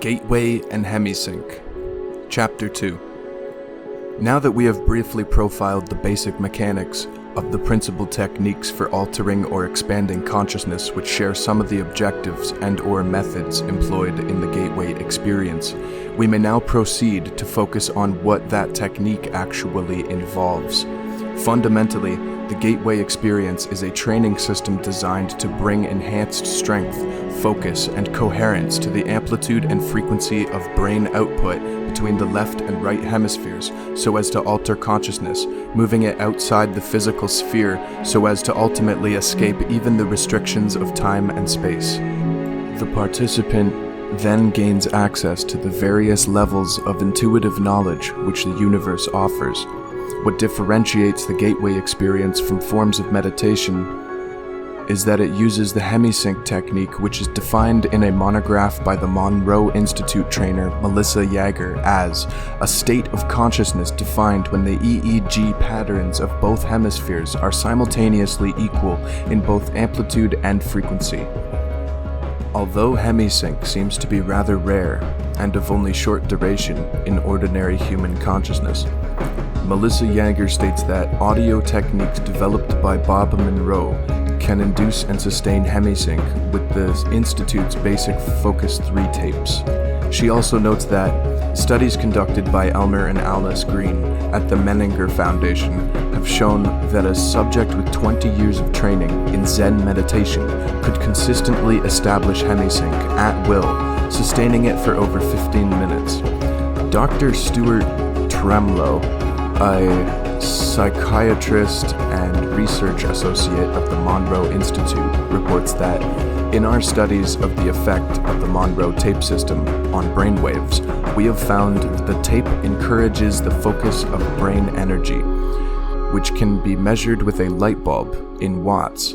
Gateway and Hemi-Sync. Chapter 2. Now that we have briefly profiled the basic mechanics of the principal techniques for altering or expanding consciousness which share some of the objectives and/or methods employed in the gateway experience, we may now proceed to focus on what that technique actually involves. Fundamentally, the gateway experience is a training system designed to bring enhanced strength, focus, and coherence to the amplitude and frequency of brain output between the left and right hemispheres so as to alter consciousness, moving it outside the physical sphere so as to ultimately escape even the restrictions of time and space. The participant then gains access to the various levels of intuitive knowledge which the universe offers. What differentiates the gateway experience from forms of meditation is that it uses the Hemi-Sync technique, which is defined in a monograph by the Monroe Institute trainer Melissa Yager as a state of consciousness defined when the EEG patterns of both hemispheres are simultaneously equal in both amplitude and frequency. Although Hemi-Sync seems to be rather rare and of only short duration in ordinary human consciousness, Melissa Yager states that audio techniques developed by Bob Monroe can induce and sustain Hemi-Sync with the Institute's basic Focus 3 tapes. She also notes that studies conducted by Elmer and Alice Green at the Menninger Foundation have shown that a subject with 20 years of training in Zen meditation could consistently establish Hemi-Sync at will, sustaining it for over 15 minutes. Dr. Stuart Tremlow, a psychiatrist and research associate of the Monroe Institute, reports that in our studies of the effect of the Monroe tape system on brainwaves, we have found that the tape encourages the focus of brain energy, which can be measured with a light bulb in watts,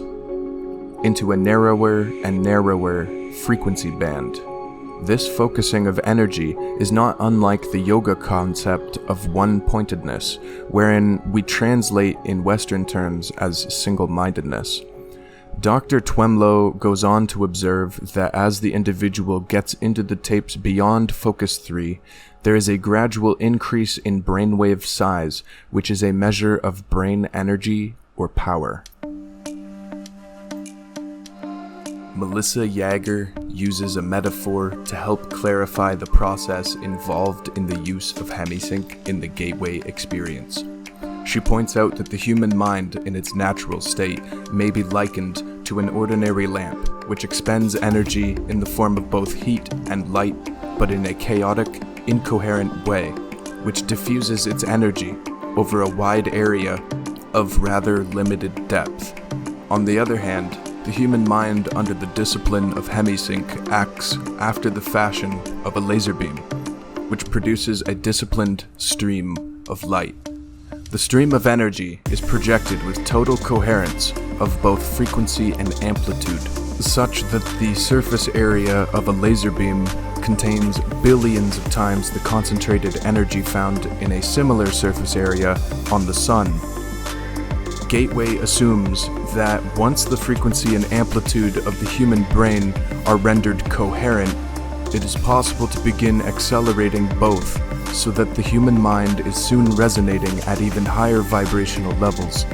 into a narrower and narrower frequency band. This focusing of energy is not unlike the yoga concept of one-pointedness, wherein we translate in Western terms as single-mindedness. Dr. Twemlow goes on to observe that as the individual gets into the tapes beyond Focus 3, there is a gradual increase in brainwave size, which is a measure of brain energy or power. Melissa Yager uses a metaphor to help clarify the process involved in the use of Hemi-Sync in the gateway experience. She points out that the human mind in its natural state may be likened to an ordinary lamp, which expends energy in the form of both heat and light, but in a chaotic, incoherent way, which diffuses its energy over a wide area of rather limited depth. On the other hand, the human mind under the discipline of Hemi-Sync acts after the fashion of a laser beam, which produces a disciplined stream of light. The stream of energy is projected with total coherence of both frequency and amplitude, such that the surface area of a laser beam contains billions of times the concentrated energy found in a similar surface area on the Sun. Gateway assumes that once the frequency and amplitude of the human brain are rendered coherent, it is possible to begin accelerating both so that the human mind is soon resonating at even higher vibrational levels.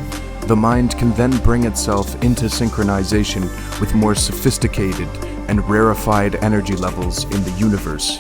The mind can then bring itself into synchronization with more sophisticated and rarefied energy levels in the universe.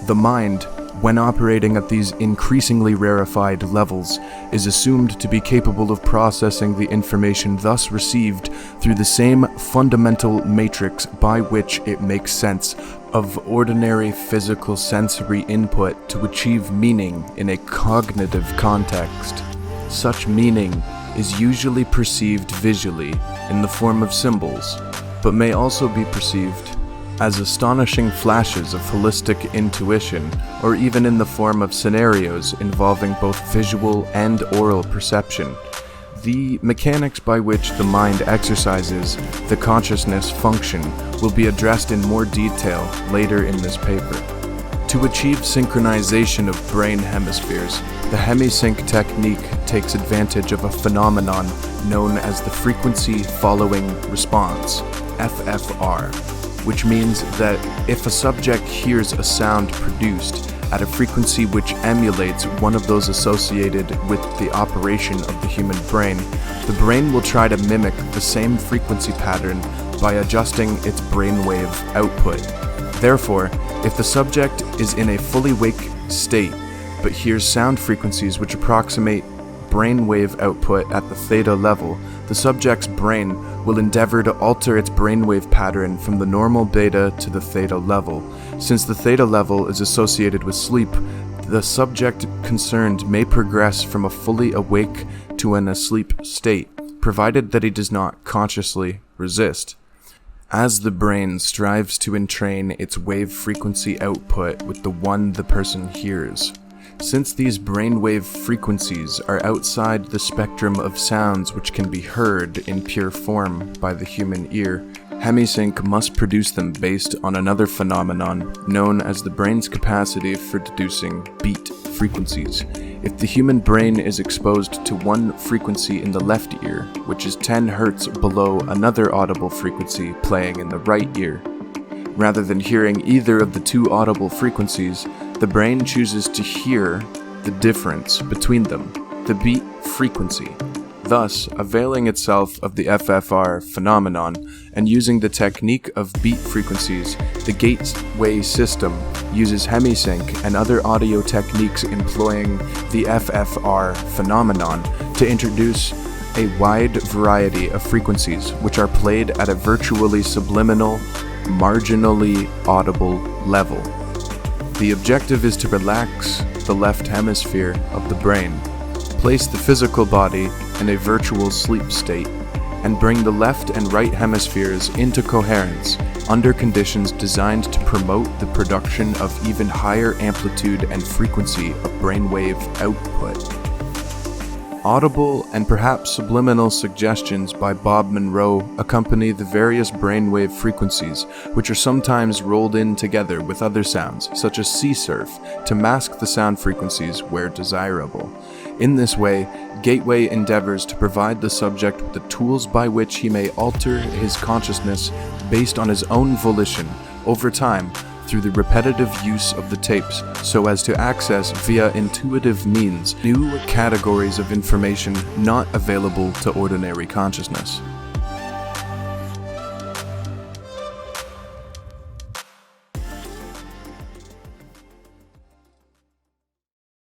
The mind, when operating at these increasingly rarefied levels, is assumed to be capable of processing the information thus received through the same fundamental matrix by which it makes sense of ordinary physical sensory input to achieve meaning in a cognitive context. Such meaning is usually perceived visually in the form of symbols, but may also be perceived as astonishing flashes of holistic intuition, or even in the form of scenarios involving both visual and oral perception. The mechanics by which the mind exercises the consciousness function will be addressed in more detail later in this paper. To achieve synchronization of brain hemispheres, the Hemi-Sync technique takes advantage of a phenomenon known as the frequency following response, FFR. which means that if a subject hears a sound produced at a frequency which emulates one of those associated with the operation of the human brain, the brain will try to mimic the same frequency pattern by adjusting its brainwave output. Therefore, if the subject is in a fully awake state but hears sound frequencies which approximate brainwave output at the theta level, the subject's brain will endeavor to alter its brainwave pattern from the normal beta to the theta level. Since the theta level is associated with sleep, the subject concerned may progress from a fully awake to an asleep state, provided that he does not consciously resist. As the brain strives to entrain its wave frequency output with the one the person hears. Since these brainwave frequencies are outside the spectrum of sounds which can be heard in pure form by the human ear, Hemi-Sync must produce them based on another phenomenon known as the brain's capacity for deducing beat frequencies. If the human brain is exposed to one frequency in the left ear, which is 10 Hz below another audible frequency playing in the right ear, rather than hearing either of the two audible frequencies, the brain chooses to hear the difference between them, the beat frequency, thus availing itself of the FFR phenomenon and using the technique of beat frequencies. The gateway system uses Hemi-Sync and other audio techniques employing the FFR phenomenon to introduce a wide variety of frequencies which are played at a virtually subliminal, marginally audible level. The objective is to relax the left hemisphere of the brain, place the physical body in a virtual sleep state, and bring the left and right hemispheres into coherence under conditions designed to promote the production of even higher amplitude and frequency of brainwave output. Audible and perhaps subliminal suggestions by Bob Monroe accompany the various brainwave frequencies, which are sometimes rolled in together with other sounds, such as sea surf, to mask the sound frequencies where desirable. In this way, Gateway endeavors to provide the subject with the tools by which he may alter his consciousness based on his own volition over time through the repetitive use of the tapes, so as to access via intuitive means new categories of information not available to ordinary consciousness.